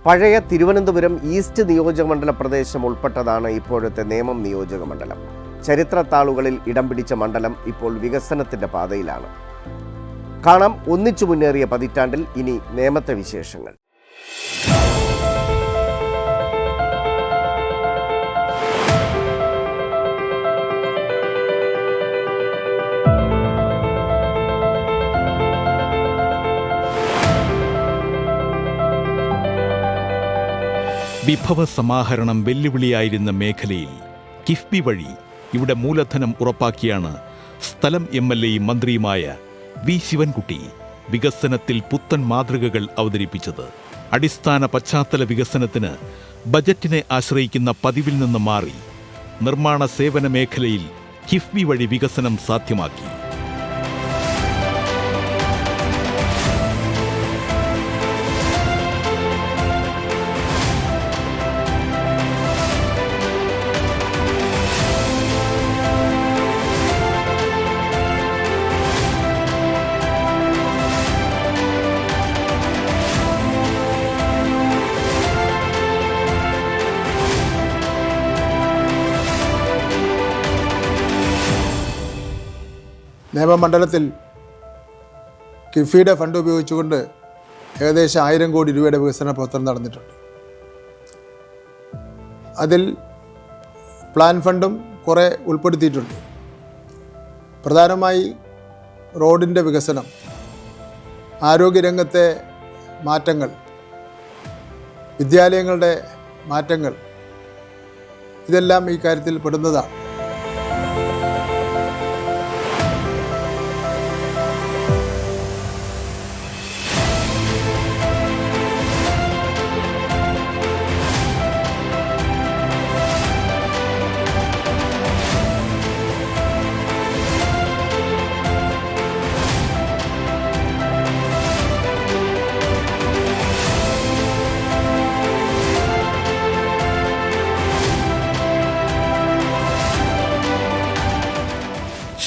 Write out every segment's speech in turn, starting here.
പഴയ തിരുവനന്തപുരം ഈസ്റ്റ് നിയോജകമണ്ഡല പ്രദേശം ഉൾപ്പെട്ടതാണ് ഇപ്പോഴത്തെ നേമം നിയോജകമണ്ഡലം. ചരിത്രത്താളുകളിൽ ഇടം പിടിച്ച മണ്ഡലം ഇപ്പോൾ വികസനത്തിൻ്റെ പാതയിലാണ്. കാണാം ഒന്നിച്ചു മുന്നേറിയ പതിറ്റാണ്ടിൽ ഇനി നേമത്തെ വിശേഷങ്ങൾ. വിഭവ സമാഹരണം വെല്ലുവിളിയായിരുന്ന മേഖലയിൽ കിഫ്ബി വഴി ഇവിടെ മൂലധനം ഉറപ്പാക്കിയാണ് സ്ഥലം MLAയും മന്ത്രിയുമായ വി ശിവൻകുട്ടി വികസനത്തിൽ പുത്തൻ മാതൃകകൾ അവതരിപ്പിച്ചത്. അടിസ്ഥാന പശ്ചാത്തല വികസനത്തിന് ബജറ്റിനെ ആശ്രയിക്കുന്ന പതിവിൽ നിന്ന് മാറി നിർമ്മാണ സേവന മേഖലയിൽ കിഫ്ബി വഴി വികസനം സാധ്യമാക്കി. നേമമണ്ഡലത്തിൽ കിഫ്ബിയുടെ ഫണ്ട് ഉപയോഗിച്ചുകൊണ്ട് ഏകദേശം 1000 കോടി രൂപയുടെ വികസന പ്രവർത്തനം നടന്നിട്ടുണ്ട്. അതിൽ പ്ലാൻ ഫണ്ടും കുറേ ഉൾപ്പെടുത്തിയിട്ടുണ്ട്. പ്രധാനമായി റോഡിൻ്റെ വികസനം, ആരോഗ്യരംഗത്തെ മാറ്റങ്ങൾ, വിദ്യാലയങ്ങളുടെ മാറ്റങ്ങൾ, ഇതെല്ലാം ഈ കാര്യത്തിൽ പെടുന്നതാണ്.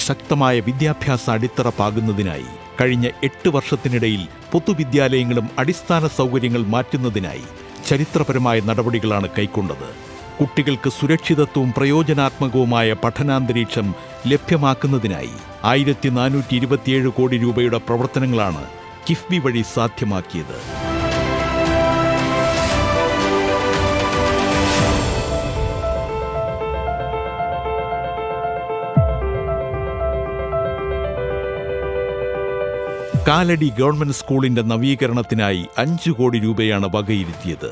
ശക്തമായ വിദ്യാഭ്യാസ അടിത്തറ പാകുന്നതിനായി കഴിഞ്ഞ 8 വർഷത്തിനിടയിൽ പൊതുവിദ്യാലയങ്ങളും അടിസ്ഥാന സൗകര്യങ്ങൾ മാറ്റുന്നതിനായി ചരിത്രപരമായ നടപടികളാണ് കൈക്കൊണ്ടത്. കുട്ടികൾക്ക് സുരക്ഷിതത്വവും പ്രയോജനാത്മകവുമായ പഠനാന്തരീക്ഷം ലഭ്യമാക്കുന്നതിനായി 1427 കോടി രൂപയുടെ പ്രവർത്തനങ്ങളാണ് കിഫ്ബി വഴി സാധ്യമാക്കിയത്. കാലടി ഗവൺമെന്റ് സ്കൂളിന്റെ നവീകരണത്തിനായി 5 കോടി രൂപയാണ് വകയിരുത്തിയത്.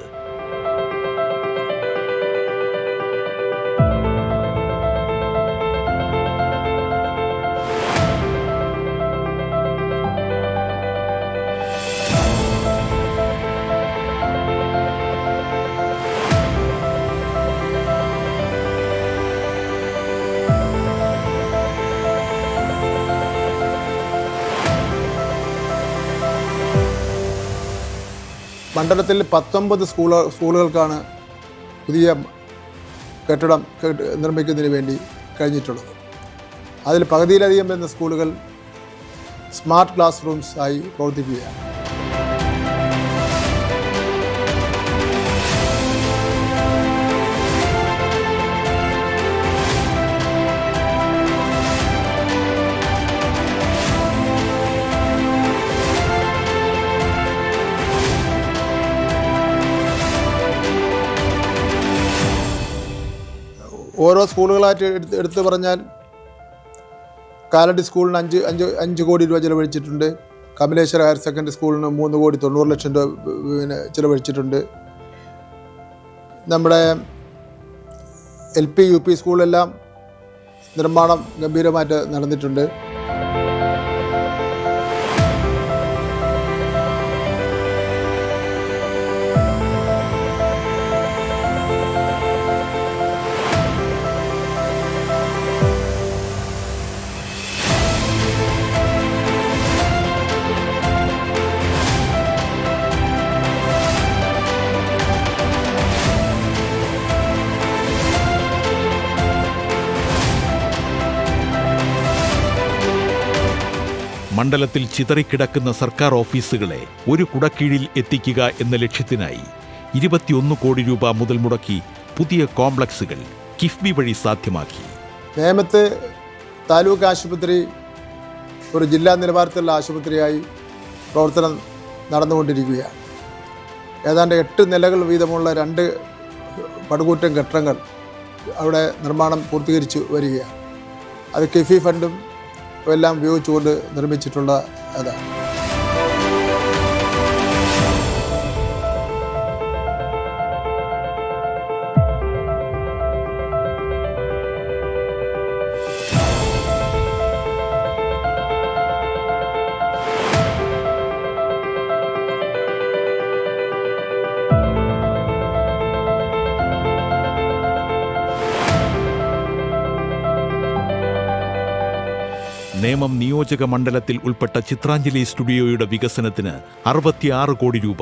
മണ്ഡലത്തിൽ 19 സ്കൂളുകൾക്കാണ് പുതിയ കെട്ടിടം നിർമ്മിക്കുന്നതിന് വേണ്ടി കഴിഞ്ഞിട്ടുള്ളത്. അതിൽ പകുതിയിലധികം വരുന്ന സ്കൂളുകൾ സ്മാർട്ട് ക്ലാസ് റൂംസ് ആയി പ്രവർത്തിക്കുകയാണ്. ഓരോ സ്കൂളുകളായിട്ട് എടുത്തു പറഞ്ഞാൽ കാലടി സ്കൂളിന് 5 കോടി രൂപ ചിലവഴിച്ചിട്ടുണ്ട്. കമലേശ്വര ഹയർ സെക്കൻഡറി സ്കൂളിന് 3 കോടി 90 ലക്ഷം രൂപ ചിലവഴിച്ചിട്ടുണ്ട്. നമ്മുടെ LP UP സ്കൂളെല്ലാം നിർമ്മാണം ഗംഭീരമായിട്ട് നടന്നിട്ടുണ്ട്. മണ്ഡലത്തിൽ ചിതറിക്കിടക്കുന്ന സർക്കാർ ഓഫീസുകളെ ഒരു കുടക്കീഴിൽ എത്തിക്കുക എന്ന ലക്ഷ്യത്തിനായി 21 കോടി രൂപ മുതൽ മുടക്കി പുതിയ കോംപ്ലക്സുകൾ കിഫ്ബി വഴി സാധ്യമാക്കി. നേമത്ത് താലൂക്ക് ആശുപത്രി ഒരു ജില്ലാ നിലവാരത്തിലുള്ള ആശുപത്രിയായി പ്രവർത്തനം നടന്നുകൊണ്ടിരിക്കുകയാണ്. ഏതാണ്ട് 8 നിലകൾ വീതമുള്ള 2 പടുകൂറ്റൻ കെട്ടിടങ്ങൾ അവിടെ നിർമ്മാണം പൂർത്തീകരിച്ചു വരികയാണ്. അത് കിഫി ഫണ്ടും എല്ലാം ഉപയോഗിച്ചുകൊണ്ട് നിർമ്മിച്ചിട്ടുള്ള അതാണ്. നേമം നിയോജക മണ്ഡലത്തിൽ ഉൾപ്പെട്ട ചിത്രാഞ്ജലി സ്റ്റുഡിയോയുടെ വികസനത്തിന് 66 കോടി രൂപ,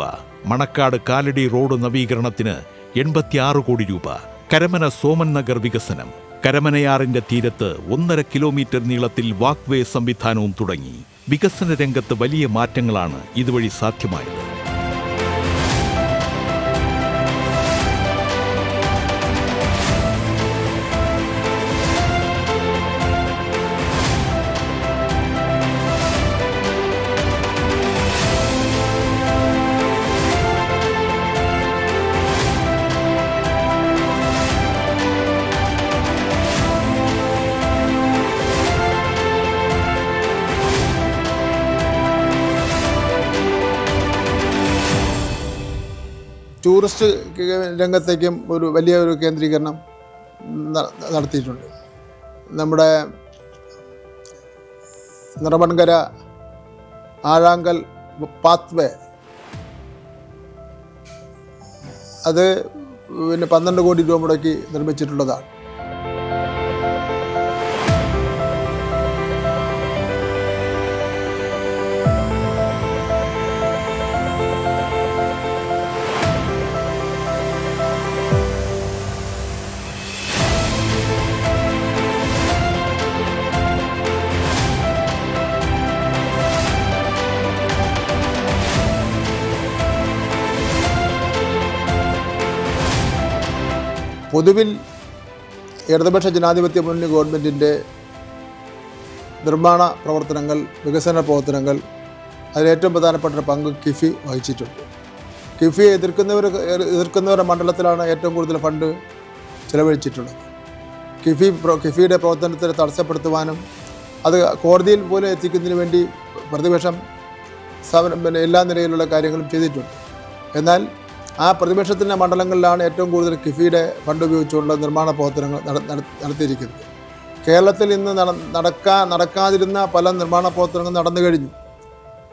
മണക്കാട് കാലടി റോഡ് നവീകരണത്തിന് 86 കോടി രൂപ, കരമന സോമൻ നഗർ വികസനം, കരമനയാറിന്റെ തീരത്ത് 1.5 കിലോമീറ്റർ നീളത്തിൽ വാക്ക്വേ സംവിധാനവും തുടങ്ങി വികസന രംഗത്ത് വലിയ മാറ്റങ്ങളാണ് ഇതുവഴി സാധ്യമായത്. ടൂറിസ്റ്റ് രംഗത്തേക്കും ഒരു വലിയ കേന്ദ്രീകരണം നടത്തിയിട്ടുണ്ട്. നമ്മുടെ നിറമൺകര ആഴാങ്കൽ പാത്വേ അത് 12 കോടി രൂപ മുടക്കി നിർമ്മിച്ചിട്ടുള്ളതാണ്. പൊതുവിൽ ഇടതുപക്ഷ ജനാധിപത്യ മുന്നണി ഗവൺമെൻറ്റിൻ്റെ നിർമ്മാണ പ്രവർത്തനങ്ങൾ, വികസന പ്രവർത്തനങ്ങൾ അതിലേറ്റവും പ്രധാനപ്പെട്ട പങ്ക് കിഫി വഹിച്ചിട്ടുണ്ട്. കിഫിയെ എതിർക്കുന്നവരുടെ മണ്ഡലത്തിലാണ് ഏറ്റവും കൂടുതൽ ഫണ്ട് ചെലവഴിച്ചിട്ടുള്ളത്. കിഫിയുടെ പ്രവർത്തനത്തെ തടസ്സപ്പെടുത്തുവാനും അത് കോടതിയിൽ പോലും എത്തിക്കുന്നതിന് വേണ്ടി പ്രതിപക്ഷം എല്ലാ നിലയിലുള്ള കാര്യങ്ങളും ചെയ്തിട്ടുണ്ട്. എന്നാൽ ആ പ്രതിപക്ഷത്തിൻ്റെ മണ്ഡലങ്ങളിലാണ് ഏറ്റവും കൂടുതൽ കിഫിയുടെ ഫണ്ട് ഉപയോഗിച്ചുള്ള നിർമ്മാണ പ്രവർത്തനങ്ങൾ നടത്തിയിരിക്കുന്നത്. കേരളത്തിൽ ഇന്ന് നടക്കാതിരുന്ന പല നിർമ്മാണ പ്രവർത്തനങ്ങളും നടന്നു കഴിഞ്ഞു.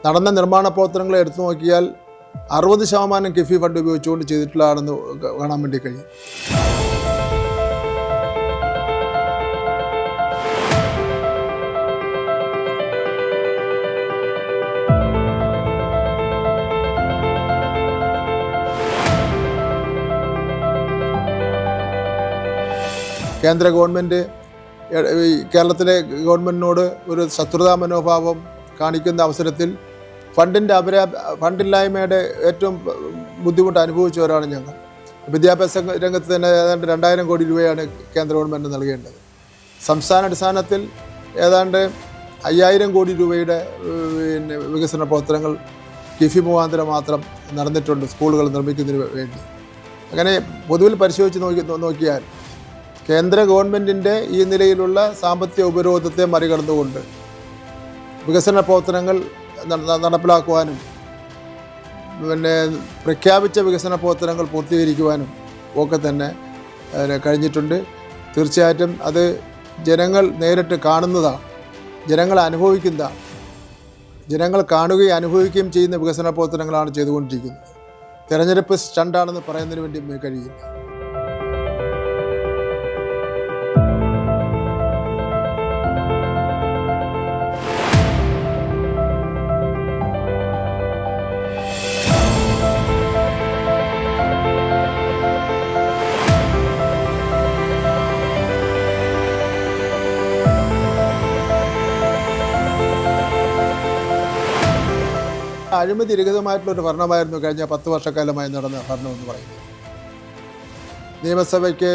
നടന്ന നിർമ്മാണ പ്രവർത്തനങ്ങൾ എടുത്തു നോക്കിയാൽ 60% കിഫി ഫണ്ട് ഉപയോഗിച്ചുകൊണ്ട് ചെയ്തിട്ടുള്ളതാണെന്ന് കാണാൻ വേണ്ടി കഴിയും. കേന്ദ്ര ഗവൺമെൻറ് കേരളത്തിലെ ഗവൺമെൻറ്റിനോട് ഒരു ശത്രുതാ മനോഭാവം കാണിക്കുന്ന അവസരത്തിൽ ഫണ്ടില്ലായ്മയുടെ ഏറ്റവും ബുദ്ധിമുട്ട് അനുഭവിച്ചവരാണ് ഞങ്ങൾ. വിദ്യാഭ്യാസ രംഗത്ത് തന്നെ ഏതാണ്ട് 2000 കോടി രൂപയാണ് കേന്ദ്ര ഗവൺമെൻറ് നൽകേണ്ടത്. സംസ്ഥാന അടിസ്ഥാനത്തിൽ ഏതാണ്ട് 5000 കോടി രൂപയുടെ വികസന പ്രവർത്തനങ്ങൾ കിഫി മുഖാന്തരം മാത്രം നടന്നിട്ടുണ്ട് സ്കൂളുകൾ നിർമ്മിക്കുന്നതിന് വേണ്ടി. അങ്ങനെ പൊതുവിൽ പരിശോധിച്ച് നോക്കിയാൽ കേന്ദ്ര ഗവൺമെൻറ്റിൻ്റെ ഈ നിലയിലുള്ള സാമ്പത്തിക ഉപരോധത്തെ മറികടന്നുകൊണ്ട് വികസന പ്രവർത്തനങ്ങൾ നടപ്പിലാക്കുവാനും പ്രഖ്യാപിച്ച വികസന പ്രവർത്തനങ്ങൾ പൂർത്തീകരിക്കുവാനും ഒക്കെ തന്നെ കഴിഞ്ഞിട്ടുണ്ട്. തീർച്ചയായിട്ടും അത് ജനങ്ങൾ നേരിട്ട് കാണുന്നതാണ്, ജനങ്ങൾ അനുഭവിക്കുന്നതാണ്. ജനങ്ങൾ കാണുകയും അനുഭവിക്കുകയും ചെയ്യുന്ന വികസന പ്രവർത്തനങ്ങളാണ് ചെയ്തുകൊണ്ടിരിക്കുന്നത്. തെരഞ്ഞെടുപ്പ് സ്റ്റണ്ടാണെന്ന് പറയുന്നതിന് വേണ്ടി കഴിയില്ല. അഴിമതി രഹിതമായിട്ടുള്ളൊരു ഭരണമായിരുന്നു കഴിഞ്ഞ 10 വർഷക്കാലമായി നടന്ന ഭരണം എന്ന് പറയുന്നത്. നിയമസഭയ്ക്ക്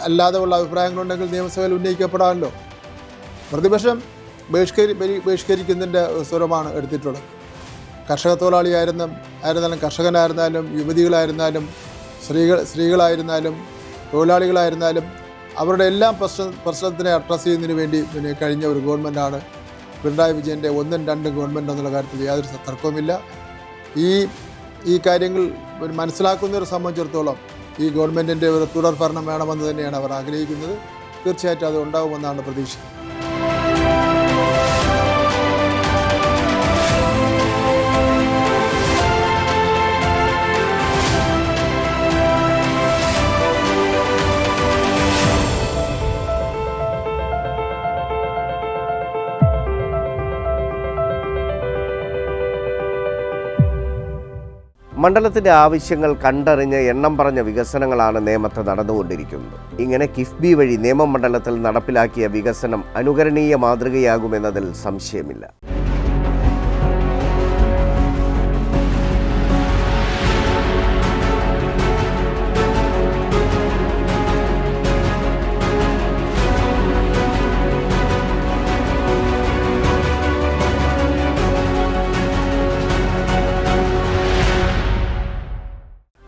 അല്ലാതെ ഉള്ള അഭിപ്രായങ്ങളുണ്ടെങ്കിൽ നിയമസഭയിൽ ഉന്നയിക്കപ്പെടാമല്ലോ. പ്രതിപക്ഷം ബഹിഷ്കരിക്കുന്നതിൻ്റെ സ്വരമാണ് എടുത്തിട്ടുള്ളത്. കർഷക തൊഴിലാളിയായിരുന്നാലും കർഷകനായിരുന്നാലും യുവതികളായിരുന്നാലും സ്ത്രീകളായിരുന്നാലും തൊഴിലാളികളായിരുന്നാലും അവരുടെ എല്ലാം പ്രശ്നത്തിനെ അഡ്രസ്സ് ചെയ്യുന്നതിന് വേണ്ടി കഴിഞ്ഞ ഒരു ഗവൺമെൻറ്റാണ് പിണറായി വിജയൻ്റെ 1ഉം 2ഉം ഗവൺമെൻറ് എന്നുള്ള കാര്യത്തിൽ യാതൊരു തർക്കവുമില്ല. ഈ കാര്യങ്ങൾ മനസ്സിലാക്കുന്നവരെ സംബന്ധിച്ചിടത്തോളം ഈ ഗവൺമെൻറ്റിൻ്റെ ഒരു തുടർ ഭരണം വേണമെന്ന് തന്നെയാണ് അവർ ആഗ്രഹിക്കുന്നത്. തീർച്ചയായിട്ടും അത് ഉണ്ടാകുമെന്നാണ് പ്രതീക്ഷ. മണ്ഡലത്തിൻ്റെ ആവശ്യങ്ങൾ കണ്ടറിഞ്ഞ് എണ്ണം പറഞ്ഞ വികസനങ്ങളാണ് നേമത്ത് നടന്നുകൊണ്ടിരിക്കുന്നത്. ഇങ്ങനെ കിഫ്ബി വഴി നേമം മണ്ഡലത്തിൽ നടപ്പിലാക്കിയ വികസനം അനുകരണീയ മാതൃകയാകുമെന്നതിൽ സംശയമില്ല.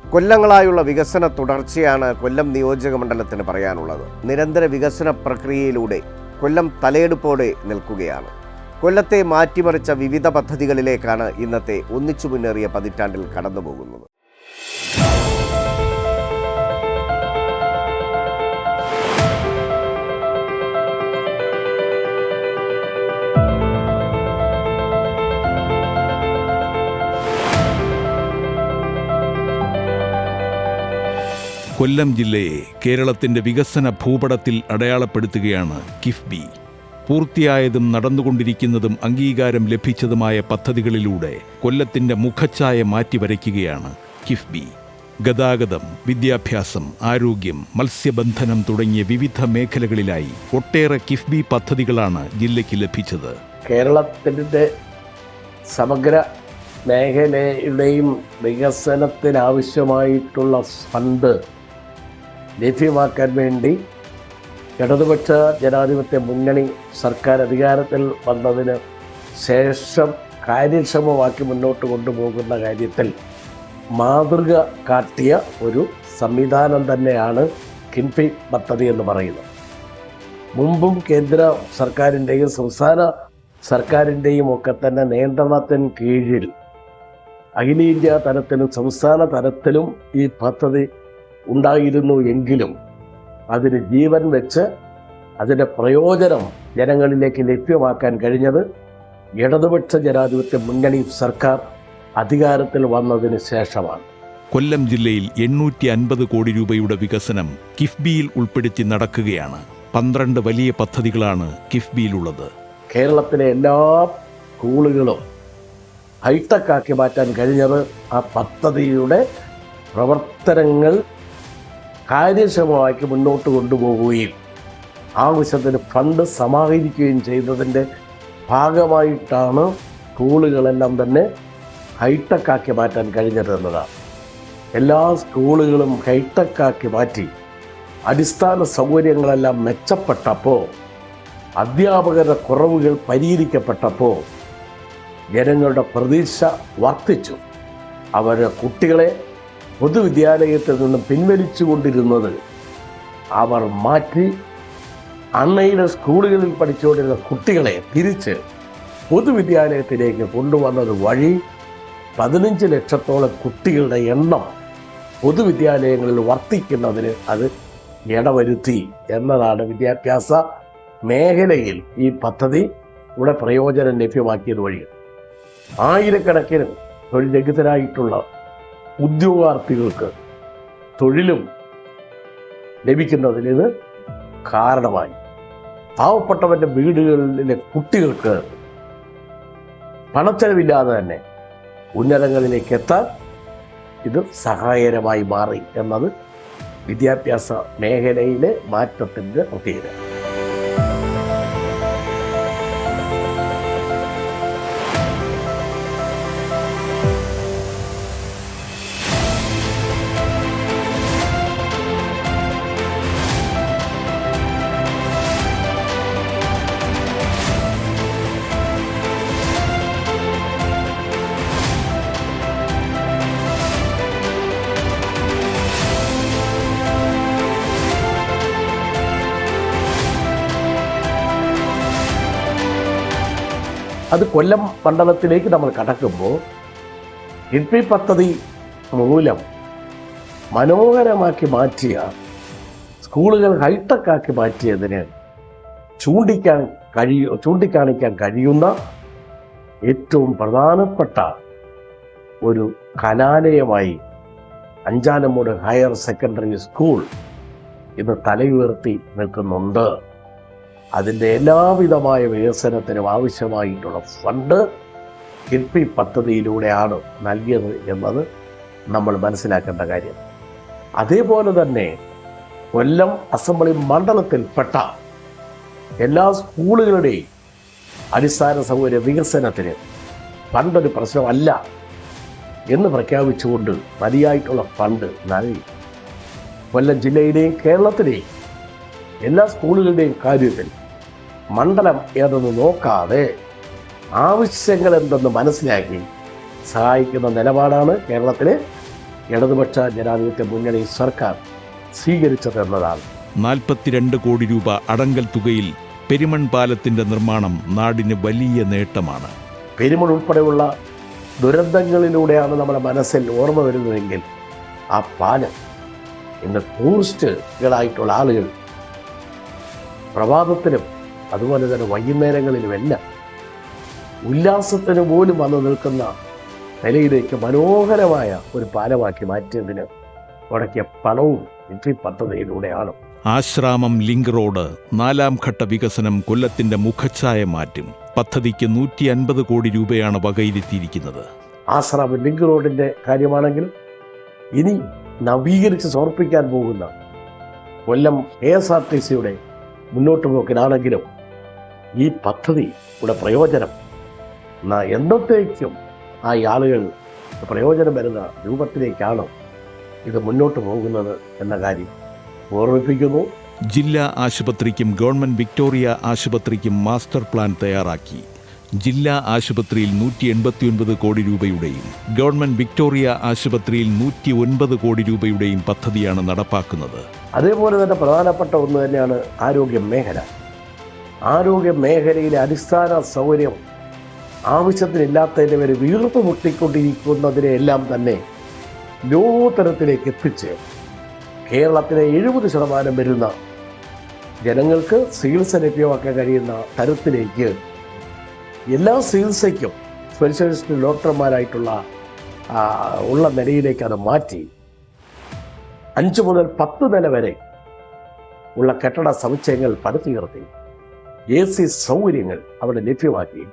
കൊല്ലങ്ങളായുള്ള വികസന തുടർച്ചയാണ് കൊല്ലം നിയോജക മണ്ഡലത്തിന് പറയാനുള്ളത്. നിരന്തര വികസന പ്രക്രിയയിലൂടെ കൊല്ലം തലയെടുപ്പോടെ നിൽക്കുകയാണ്. കൊല്ലത്തെ മാറ്റിമറിച്ച വിവിധ പദ്ധതികളിലേക്കാണ് ഇന്നത്തെ ഒന്നിച്ചു മുന്നേറിയ പതിറ്റാണ്ടിൽ കടന്നുപോകുന്നത്. കൊല്ലം ജില്ലയെ കേരളത്തിന്റെ വികസന ഭൂപടത്തിൽ അടയാളപ്പെടുത്തുകയാണ് കിഫ്ബി. പൂർത്തിയായതും നടന്നുകൊണ്ടിരിക്കുന്നതും അംഗീകാരം ലഭിച്ചതുമായ പദ്ധതികളിലൂടെ കൊല്ലത്തിന്റെ മുഖച്ഛായ മാറ്റിവരയ്ക്കുകയാണ് കിഫ്ബി. ഗതാഗതം, വിദ്യാഭ്യാസം, ആരോഗ്യം, മത്സ്യബന്ധനം തുടങ്ങിയ വിവിധ മേഖലകളിലായി ഒട്ടേറെ കിഫ്ബി പദ്ധതികളാണ് ജില്ലയ്ക്ക് ലഭിച്ചത്. കേരളത്തിൻ്റെ സമഗ്ര മേഖലയുടെയും വികസനത്തിനാവശ്യമായിട്ടുള്ള ഫണ്ട് ലഭ്യമാക്കാൻ വേണ്ടി ഇടതുപക്ഷ ജനാധിപത്യ മുന്നണി സർക്കാർ അധികാരത്തിൽ വന്നതിന് ശേഷം കാര്യക്ഷമമാക്കി മുന്നോട്ട് കൊണ്ടുപോകുന്ന കാര്യത്തിൽ മാതൃക കാട്ടിയ ഒരു സംവിധാനം തന്നെയാണ് കിഫ്ബി പദ്ധതി എന്ന് പറയുന്നത്. മുമ്പും കേന്ദ്ര സർക്കാരിൻ്റെയും സംസ്ഥാന സർക്കാരിൻ്റെയും ഒക്കെ തന്നെ നിയന്ത്രണത്തിന് കീഴിൽ അഖിലേന്ത്യാ തലത്തിലും സംസ്ഥാന തലത്തിലും ഈ പദ്ധതി ഉണ്ടായിരുന്നു എങ്കിലും അതിന് ജീവൻ വെച്ച് അതിൻ്റെ പ്രയോജനം ജനങ്ങളിലേക്ക് ലഭ്യമാക്കാൻ കഴിഞ്ഞത് ഇടതുപക്ഷ ജനാധിപത്യ മുന്നണി സർക്കാർ അധികാരത്തിൽ വന്നതിന് ശേഷമാണ്. കൊല്ലം ജില്ലയിൽ 850 കോടി രൂപയുടെ വികസനം കിഫ്ബിയിൽ ഉൾപ്പെടുത്തി നടക്കുകയാണ്. 12 വലിയ പദ്ധതികളാണ് കിഫ്ബിയിലുള്ളത്. കേരളത്തിലെ എല്ലാ സ്കൂളുകളും ഹൈടെക് ആക്കി മാറ്റാൻ കഴിഞ്ഞത് ആ പദ്ധതിയുടെ പ്രവർത്തനങ്ങൾ കാര്യക്ഷമമാക്കി മുന്നോട്ട് കൊണ്ടുപോവുകയും ആവശ്യത്തിന് ഫണ്ട് സമാഹരിക്കുകയും ചെയ്തതിൻ്റെ ഭാഗമായിട്ടാണ് സ്കൂളുകളെല്ലാം തന്നെ ഹൈടെക് ആക്കി മാറ്റാൻ കഴിഞ്ഞത് എന്നതാണ്. എല്ലാ സ്കൂളുകളും ഹൈടെക് ആക്കി മാറ്റി അടിസ്ഥാന സൗകര്യങ്ങളെല്ലാം മെച്ചപ്പെട്ടപ്പോൾ, അധ്യാപകരുടെ കുറവുകൾ പരിഹരിക്കപ്പെട്ടപ്പോൾ ജനങ്ങളുടെ പ്രതീക്ഷ വർദ്ധിച്ചു. അവരുടെ കുട്ടികളെ പൊതുവിദ്യാലയത്തിൽ നിന്നും പിൻവലിച്ചുകൊണ്ടിരുന്നത് അവർ മാറ്റി അണ്ണയുടെ സ്കൂളുകളിൽ പഠിച്ചുകൊണ്ടിരുന്ന കുട്ടികളെ തിരിച്ച് പൊതുവിദ്യാലയത്തിലേക്ക് കൊണ്ടുവന്നത് വഴി 15 ലക്ഷത്തോളം കുട്ടികളുടെ എണ്ണം പൊതുവിദ്യാലയങ്ങളിൽ വർദ്ധിക്കുന്നതിന് അത് ഇടവരുത്തി എന്നതാണ് വിദ്യാഭ്യാസ മേഖലയിൽ ഈ പദ്ധതി ഇവിടെ പ്രയോജനം ലഭ്യമാക്കിയത് വഴി. ആയിരക്കണക്കിന് തൊഴിൽരഹിതരായിട്ടുള്ള ഉദ്യോഗാർത്ഥികൾക്ക് തൊഴിലും ലഭിക്കുന്നതിന് ഇത് കാരണമായി. പാവപ്പെട്ടവൻ്റെ വീടുകളിലെ കുട്ടികൾക്ക് പണച്ചെലവില്ലാതെ തന്നെ ഉന്നതങ്ങളിലേക്ക് എത്താൻ ഇത് സഹായകരമായി മാറി എന്നത് വിദ്യാഭ്യാസ മേഖലയിലെ മാറ്റത്തിൻ്റെ പ്രത്യേകത. അത് കൊല്ലം മണ്ഡലത്തിലേക്ക് നമ്മൾ കടക്കുമ്പോൾ കിഫ്ബി പദ്ധതി മൂലം മനോഹരമാക്കി മാറ്റിയ സ്കൂളുകൾ ഹൈടെക്കാക്കി മാറ്റിയതിന് ചൂണ്ടിക്കാണിക്കാൻ കഴിയുന്ന ഏറ്റവും പ്രധാനപ്പെട്ട ഒരു കലാലയമായി അഞ്ചാനമൂട് ഹയർ സെക്കൻഡറി സ്കൂൾ ഇന്ന് തലയുയർത്തി നിൽക്കുന്നുണ്ട്. അതിൻ്റെ എല്ലാവിധമായ വികസനത്തിനും ആവശ്യമായിട്ടുള്ള ഫണ്ട് കിഫ്ബി പദ്ധതിയിലൂടെയാണ് നൽകിയത് എന്നത് നമ്മൾ മനസ്സിലാക്കേണ്ട കാര്യം. അതേപോലെ തന്നെ കൊല്ലം അസംബ്ലി മണ്ഡലത്തിൽപ്പെട്ട എല്ലാ സ്കൂളുകളുടെയും അടിസ്ഥാന സൗകര്യ വികസനത്തിന് ഫണ്ടൊരു പ്രശ്നമല്ല എന്ന് പ്രഖ്യാപിച്ചുകൊണ്ട് മതിയായിട്ടുള്ള ഫണ്ട് നൽകി. കൊല്ലം ജില്ലയിലെയും കേരളത്തിലെയും എല്ലാ സ്കൂളുകളുടെയും കാര്യത്തിൽ മണ്ഡലം ഏതെന്ന് നോക്കാതെ ആവശ്യങ്ങൾ എന്തെന്ന് മനസ്സിലാക്കി സഹായിക്കുന്ന നിലപാടാണ് കേരളത്തിലെ ഇടതുപക്ഷ ജനാധിപത്യ മുന്നണി സർക്കാർ സ്വീകരിച്ചത് എന്നതാണ്. 42 കോടി രൂപ അടങ്കൽ തുകയിൽ പെരുമൺ പാലത്തിന്റെ നിർമ്മാണം നാടിന് വലിയ നേട്ടമാണ്. പെരുമൺ ഉൾപ്പെടെയുള്ള ദുരന്തങ്ങളിലൂടെയാണ് നമ്മുടെ മനസ്സിൽ ഓർമ്മ വരുന്നതെങ്കിൽ ആ പാലം ഇന്ന് ടൂറിസ്റ്റുകളായിട്ടുള്ള ആളുകൾ പ്രഭാതത്തിലും അതുപോലെ തന്നെ വൈകുന്നേരങ്ങളിലുമെല്ലാം ഉല്ലാസത്തിന് പോലും വന്നു നിൽക്കുന്ന നിലയിലേക്ക് മനോഹരമായ ഒരു പാലമാക്കി മാറ്റിയതിന് മുടക്കിയ പണവും ഈ പദ്ധതിയിലൂടെയാണ്. ആശ്രാമം ലിങ്ക് റോഡ് 4ാം ഘട്ട വികസനം കൊല്ലത്തിന്റെ മുഖച്ഛായ മാറ്റും. പദ്ധതിക്ക് 150 കോടി രൂപയാണ് വകയിരുത്തിയിരിക്കുന്നത്. ആശ്രാമം ലിങ്ക് റോഡിന്റെ കാര്യമാണെങ്കിൽ ഇനി നവീകരിച്ച് സമർപ്പിക്കാൻ പോകുന്ന കൊല്ലം KSRTCയുടെ മുന്നോട്ട് പോക്കിനാണെങ്കിലും ഈ പദ്ധതിയുടെ പ്രയോജനം എന്നത്തേക്കും ആ ആളുകൾ പ്രയോജനം വരുന്ന രൂപത്തിലേക്കാണ് ഇത് മുന്നോട്ട് പോകുന്നത് എന്ന കാര്യം ഓർമ്മിപ്പിക്കുന്നു. ജില്ലാ ആശുപത്രിക്കും ഗവൺമെന്റ് വിക്ടോറിയ ആശുപത്രിക്കും മാസ്റ്റർ പ്ലാൻ തയ്യാറാക്കി. ജില്ലാ ആശുപത്രിയിൽ 189 കോടി രൂപയുടെയും ഗവൺമെന്റ് വിക്ടോറിയ ആശുപത്രിയിൽ 109 കോടി രൂപയുടെയും പദ്ധതിയാണ് നടപ്പാക്കുന്നത്. അതേപോലെ തന്നെ പ്രധാനപ്പെട്ട ഒന്ന് തന്നെയാണ് ആരോഗ്യ മേഖല. ആരോഗ്യ മേഖലയിലെ അടിസ്ഥാന സൗകര്യം ആവശ്യത്തിനില്ലാത്തതിൻ്റെ വരെ വീർപ്പ് മുട്ടിക്കൊണ്ടിരിക്കുന്നതിനെല്ലാം തന്നെ ലോകതരത്തിലേക്ക് എത്തിച്ച് കേരളത്തിലെ 70% വരുന്ന ജനങ്ങൾക്ക് ചികിത്സ ലഭ്യമാക്കാൻ കഴിയുന്ന തരത്തിലേക്ക് എല്ലാ ചികിത്സയ്ക്കും സ്പെഷ്യലിസ്റ്റ് ഡോക്ടർമാരായിട്ടുള്ള ഉള്ള നിലയിലേക്ക് അത് മാറ്റി 5 മുതൽ 10 നില വരെ ഉള്ള കെട്ടിട സമുച്ചയങ്ങൾ പടുത്തുയർത്തി AC സൗകര്യങ്ങൾ അവിടെ ലഭ്യമാക്കി.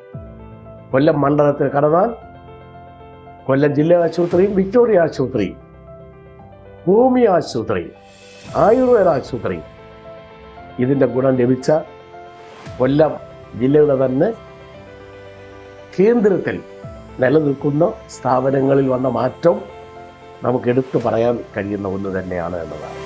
കൊല്ലം മണ്ഡലത്തിൽ കടന്നാൽ കൊല്ലം ജില്ലാ ആശുപത്രിയും വിക്ടോറിയ ആശുപത്രി, ഭൂമി ആശുപത്രി, ആയുർവേദ ആശുപത്രി ഇതിൻ്റെ ഗുണം ലഭിച്ച കൊല്ലം ജില്ലയുടെ തന്നെ കേന്ദ്രത്തിൽ നിലനിൽക്കുന്ന സ്ഥാപനങ്ങളിൽ വന്ന മാറ്റം നമുക്ക് എടുത്തു പറയാൻ കഴിയുന്ന ഒന്ന് തന്നെയാണ് എന്നതാണ്.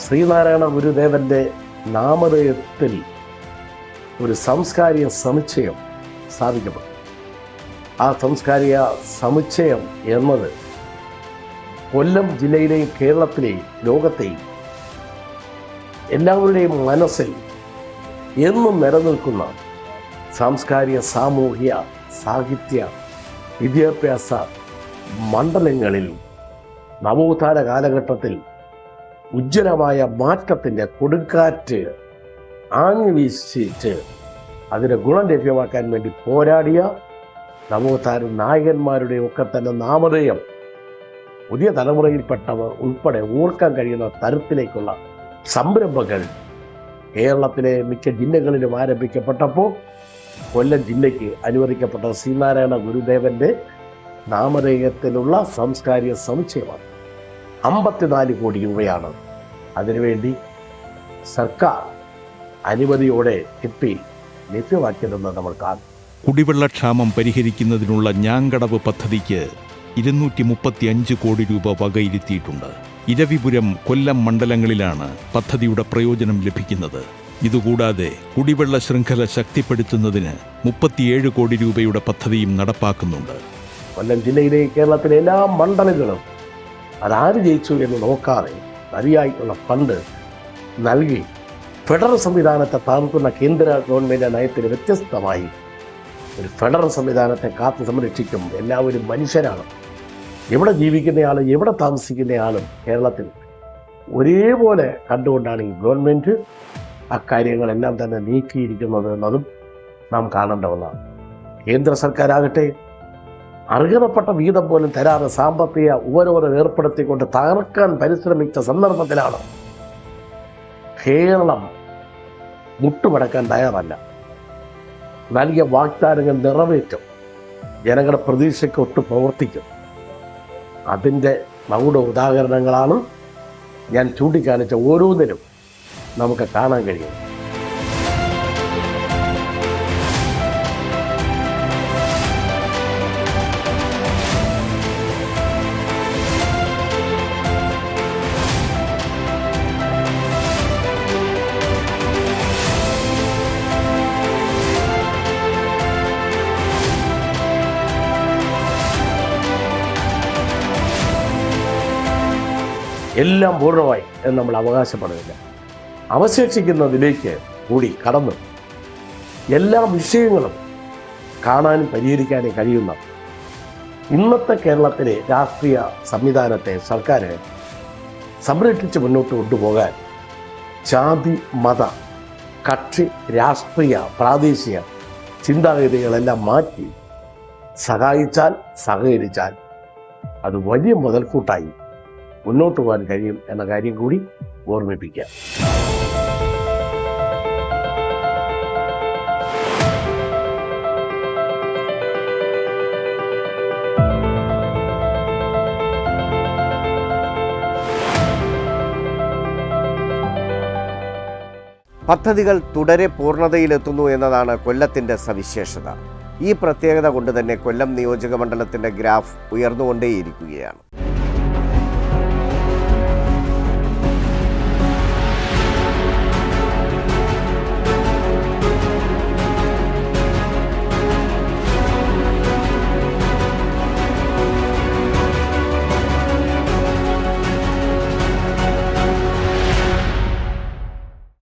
ശ്രീനാരായണ ഗുരുദേവന്റെ നാമധേയത്തിൽ ഒരു സാംസ്കാരിക സമുച്ചയം സ്ഥാപിക്കപ്പെട്ടു. ആ സാംസ്കാരിക സമുച്ചയം എന്നത് കൊല്ലം ജില്ലയിലെയും കേരളത്തിലെയും ലോകത്തെയും എല്ലാവരുടെയും മനസ്സിൽ എന്നും നിലനിൽക്കുന്ന സാംസ്കാരിക, സാമൂഹിക, സാഹിത്യ, വിദ്യാഭ്യാസ മണ്ഡലങ്ങളിൽ നവോത്ഥാന കാലഘട്ടത്തിൽ ഉജ്ജ്വലമായ മാറ്റത്തിൻ്റെ കൊടുങ്കാറ്റ് ആഞ്ഞു വീശിച്ച് അതിന് ഗുണം ലഭ്യമാക്കാൻ വേണ്ടി പോരാടിയ നവോത്ഥാന നായകന്മാരുടെ ഒക്കെ തന്നെ നാമധേയം പുതിയ തലമുറയിൽപ്പെട്ടവർ ഉൾപ്പെടെ ഓർക്കാൻ കഴിയുന്ന തരത്തിലേക്കുള്ള സംരംഭങ്ങൾ കേരളത്തിലെ മിക്ക ജില്ലകളിലും ആരംഭിക്കപ്പെട്ടപ്പോൾ കൊല്ലം ജില്ലയ്ക്ക് അനുവദിക്കപ്പെട്ട ശ്രീനാരായണ ഗുരുദേവന്റെ നാമധേയത്തിലുള്ള സാംസ്കാരിക സമുച്ചയമാണ്. 54 കോടി രൂപയാണ് അതിനുവേണ്ടി സർക്കാർ അനുമതിയോടെ കിഫ്ബി ലഭ്യമാക്കിയതെന്ന് നമ്മൾ കാണും. കുടിവെള്ളക്ഷാമം പരിഹരിക്കുന്നതിനുള്ള ഞാങ്കടവ് പദ്ധതിക്ക് 235 കോടി രൂപ വകയിരുത്തിയിട്ടുണ്ട്. ഇരവിപുരം, കൊല്ലം മണ്ഡലങ്ങളിലാണ് പദ്ധതിയുടെ പ്രയോജനം ലഭിക്കുന്നത്. ഇതുകൂടാതെ കുടിവെള്ള ശൃംഖല ശക്തിപ്പെടുത്തുന്നതിന് 37 കോടി രൂപയുടെ പദ്ധതിയും നടപ്പാക്കുന്നുണ്ട്. കൊല്ലം ജില്ലയിലെ കേരളത്തിലെ എല്ലാ മണ്ഡലങ്ങളും അതാര് ജയിച്ചു എന്ന് നോക്കാതെ മതിയായിട്ടുള്ള ഫണ്ട് നൽകി ഫെഡറൽ സംവിധാനത്തെ താഴ്ത്തുന്ന കേന്ദ്ര ഗവൺമെൻറ് നയത്തിന് വ്യത്യസ്തമായി ഒരു ഫെഡറൽ സംവിധാനത്തെ കാത്തു സംരക്ഷിക്കും. എല്ലാവരും മനുഷ്യരാണ്. എവിടെ ജീവിക്കുന്നയാളും എവിടെ താമസിക്കുന്നയാളും കേരളത്തിൽ ഒരേപോലെ കണ്ടുകൊണ്ടാണ് ഈ ഗവൺമെൻറ് അക്കാര്യങ്ങളെല്ലാം തന്നെ നീക്കിയിരിക്കുന്നത് എന്നതും നാം കാണേണ്ട ഒന്നാണ്. കേന്ദ്ര സർക്കാരാകട്ടെ അർഹതപ്പെട്ട വീതം പോലും തരാതെ സാമ്പത്തിക ഉപരോധം ഏർപ്പെടുത്തിക്കൊണ്ട് തകർക്കാൻ പരിശ്രമിച്ച സന്ദർഭത്തിലാണ് കേരളം മുട്ടുമടക്കാൻ തയ്യാറല്ല. നൽകിയ വാഗ്ദാനങ്ങൾ നിറവേറ്റും, ജനങ്ങളുടെ പ്രതീക്ഷയ്ക്കൊട്ട് പ്രവർത്തിക്കും. അതിൻ്റെ മകുട ഉദാഹരണങ്ങളാണ് ഞാൻ ചൂണ്ടിക്കാണിച്ച ഓരോന്നിനും നമുക്ക് കാണാൻ കഴിയും. എല്ലാം പൂർണ്ണമായി എന്ന് നമ്മൾ അവകാശപ്പെടുന്നില്ല. അവശേഷിക്കുന്നതിലേക്ക് കൂടി കടന്ന് എല്ലാ വിഷയങ്ങളും കാണാനും പരിഹരിക്കാനും കഴിയുന്ന ഇന്നത്തെ കേരളത്തിലെ രാഷ്ട്രീയ സംവിധാനത്തെ സർക്കാർ സംരക്ഷിച്ച് മുന്നോട്ട് കൊണ്ടുപോകാൻ ജാതി, മത, കക്ഷി, രാഷ്ട്രീയ, പ്രാദേശിക ചിന്താഗതികളെല്ലാം മാറ്റി സഹായിച്ചാൽ, സഹകരിച്ചാൽ അത് വലിയ മുതൽക്കൂട്ടായി മുന്നോട്ട് പോകാൻ കഴിയും എന്ന കാര്യം കൂടി ഓർമ്മിപ്പിക്കാം. പദ്ധതികൾ തുടരെ പൂർണ്ണതയിലെത്തുന്നു എന്നതാണ് കൊല്ലത്തിൻ്റെ സവിശേഷത. ഈ പ്രത്യേകത കൊണ്ട് തന്നെ കൊല്ലം നിയോജക മണ്ഡലത്തിൻ്റെ ഗ്രാഫ് ഉയർന്നുകൊണ്ടേയിരിക്കുകയാണ്.